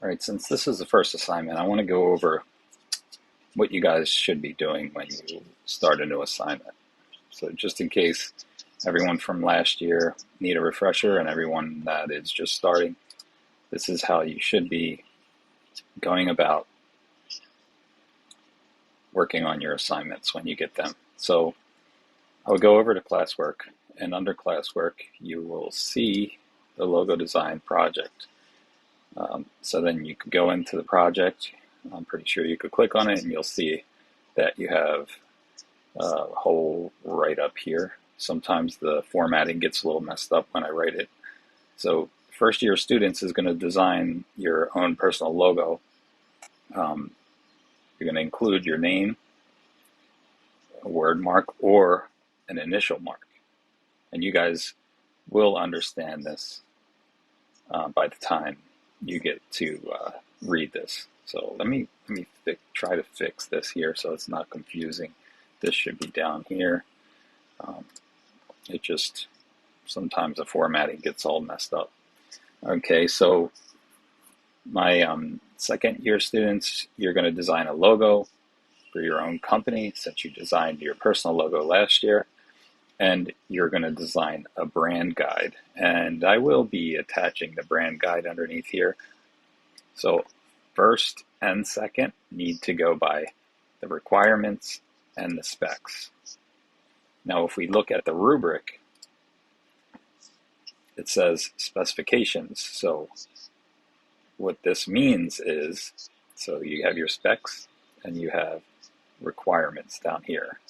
All right, since this is the first assignment, I want to go over what you guys should be doing when you start a new assignment. So just in case everyone from last year need a refresher and everyone that is just starting, this is how you should be going about working on your assignments when you get them. So I will go over to classwork, and under classwork, you will see the logo design project. So then you could go into the project. I'm pretty sure you could click on it and you'll see that you have a whole write up here. Sometimes the formatting gets a little messed up when I write it. So first year students is going to design your own personal logo. You're going to include your name, a word mark, or an initial mark. And you guys will understand this by the time you get to read this. So let me try to fix this here so it's not confusing. This should be down here. It just, sometimes the formatting gets all messed up. Okay, so my second year students, you're going to design a logo for your own company since you designed your personal logo last year. And you're going to design a brand guide. And I will be attaching the brand guide underneath here. So first and second need to go by the requirements and the specs. Now, if we look at the rubric, it says specifications. So what this means is, so you have your specs and you have requirements down here.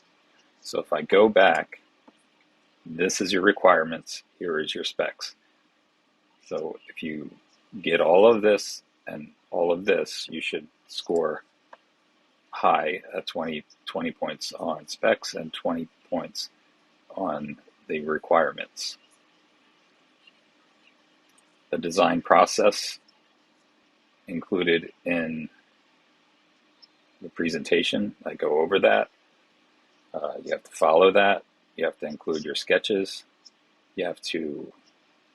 So if I go back, this is your requirements, here is your specs. So if you get all of this and all of this, you should score high at 20 points on specs and 20 points on the requirements. The design process included in the presentation, I go over that. You have to follow that. You have to include your sketches. You have to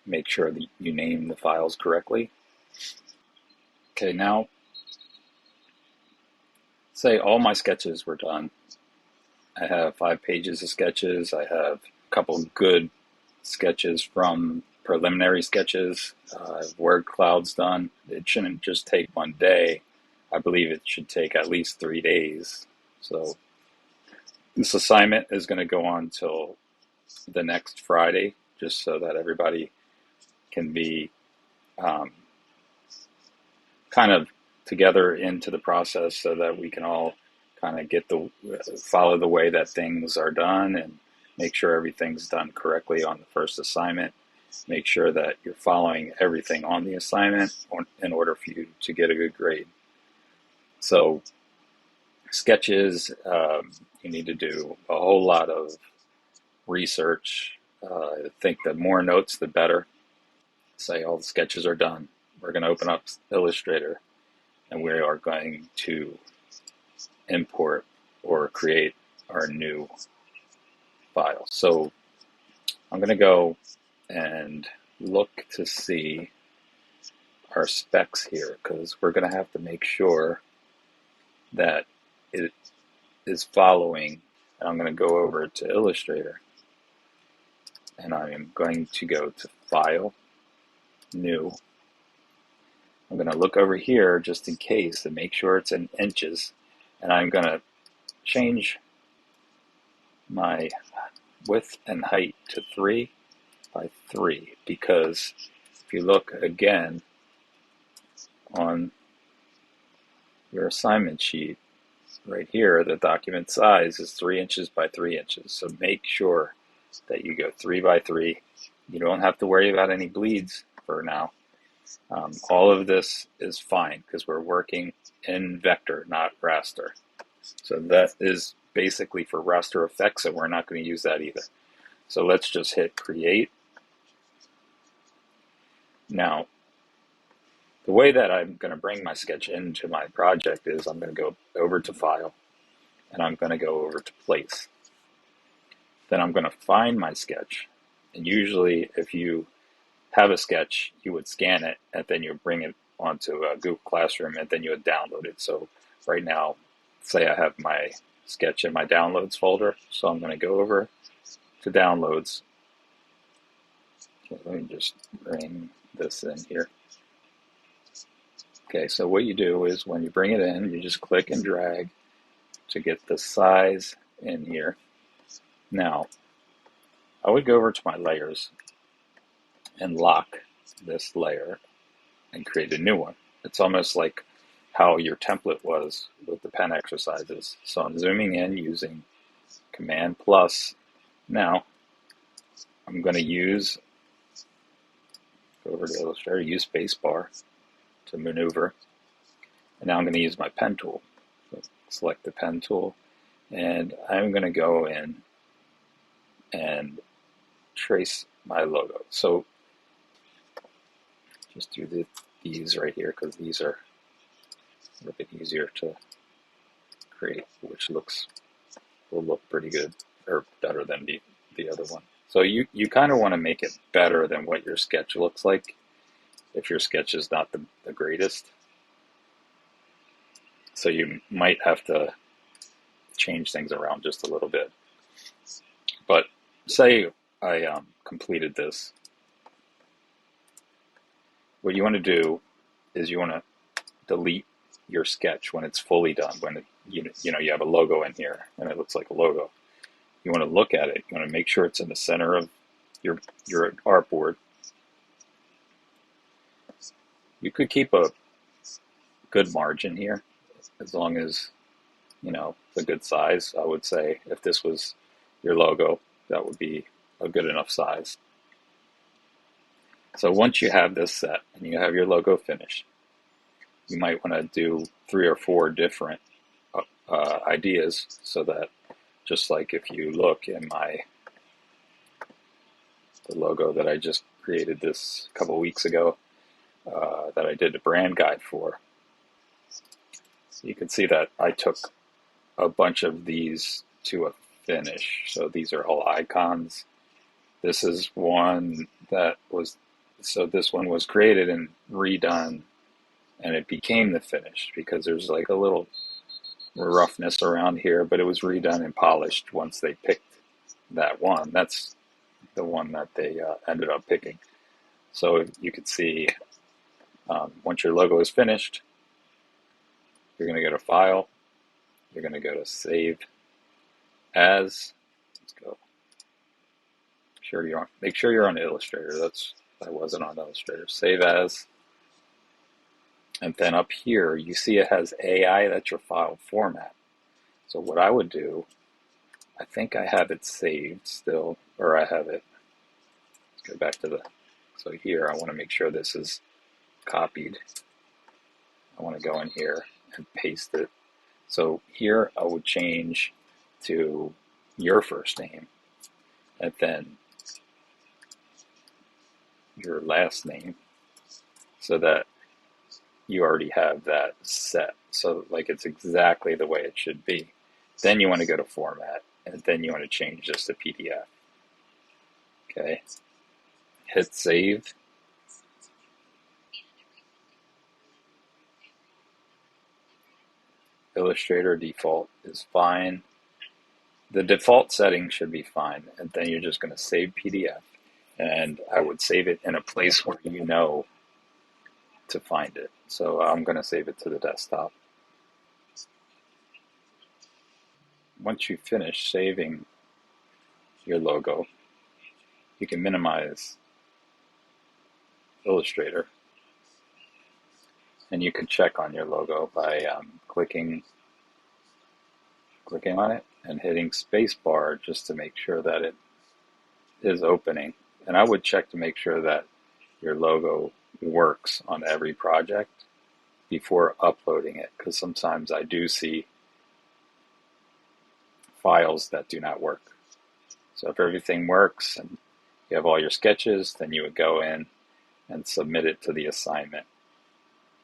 make sure that you name the files correctly. Okay, now, say all my sketches were done. I have 5 pages of sketches. I have a couple good sketches from preliminary sketches. I have word clouds done. It shouldn't just take one day. I believe it should take at least 3 days. So this assignment is going to go on till the next Friday, just so that everybody can be kind of together into the process, so that we can all kind of follow the way that things are done and make sure everything's done correctly on the first assignment. Make sure that you're following everything on the assignment in order for you to get a good grade. So sketches, you need to do a whole lot of research. I think the more notes, the better. Say all the sketches are done. We're going to open up Illustrator and we are going to import or create our new file. So I'm going to go and look to see our specs here, because we're going to have to make sure that it is following. And I'm going to go over to Illustrator and I am going to go to File, New. I'm going to look over here just in case to make sure it's in inches, and I'm going to change my width and height to 3 by 3, because if you look again on your assignment sheet right here, the document size is 3 inches by 3 inches. So make sure that you go 3 by 3. You don't have to worry about any bleeds for now. All of this is fine because we're working in vector, not raster. So that is basically for raster effects, and we're not going to use that either. So let's just hit create. Now, the way that I'm going to bring my sketch into my project is I'm going to go over to File, and I'm going to go over to Place. Then I'm going to find my sketch, and usually if you have a sketch, you would scan it, and then you bring it onto a Google Classroom, and then you would download it. So right now, say I have my sketch in my downloads folder. So I'm going to go over to downloads. Okay, let me just bring this in here. Okay, so what you do is when you bring it in, you just click and drag to get the size in here. Now, I would go over to my layers and lock this layer and create a new one. It's almost like how your template was with the pen exercises. So I'm zooming in using Command plus. Now, I'm going to go over to Illustrator, use spacebar to maneuver. And now I'm going to use my pen tool. So select the pen tool, and I'm going to go in and trace my logo. So just do these right here, because these are a little bit easier to create, which will look pretty good, or better than the other one. So you kind of want to make it better than what your sketch looks like if your sketch is not the greatest. So you might have to change things around just a little bit. But say I completed this. What you want to do is you want to delete your sketch when it's fully done, when you have a logo in here and it looks like a logo. You want to look at it. You want to make sure it's in the center of your artboard. You could keep a good margin here as long as it's a good size. I would say if this was your logo, that would be a good enough size. So once you have this set and you have your logo finished, you might want to do 3 or 4 different ideas, so that just like if you look in the logo that I just created this a couple weeks ago, that I did a brand guide for, so you can see that I took a bunch of these to a finish. So these are all icons. This is one so this one was created and redone, and it became the finish because there's like a little roughness around here, but it was redone and polished once they picked that one. That's the one that they ended up picking. So you could see, once your logo is finished, you're going to go to File, you're going to go to Save As. Let's go. Make sure you're on Illustrator. I wasn't on Illustrator. Save As. And then up here, you see it has AI. That's your file format. So what I would do, I think I have it saved still, or I have it. Let's go back to so here, I want to make sure this is copied. I want to go in here and paste it. So here I would change to your first name, and then your last name, so that you already have that set. So like it's exactly the way it should be. Then you want to go to Format, and then you want to change this to PDF. Okay. Hit Save. Illustrator default is fine. The default setting should be fine, and then you're just going to save PDF, and I would save it in a place where you know to find it. So I'm going to save it to the desktop. Once you finish saving your logo, you can minimize Illustrator, and you can check on your logo by clicking on it and hitting spacebar just to make sure that it is opening. And I would check to make sure that your logo works on every project before uploading it, because sometimes I do see files that do not work. So if everything works and you have all your sketches, then you would go in and submit it to the assignment.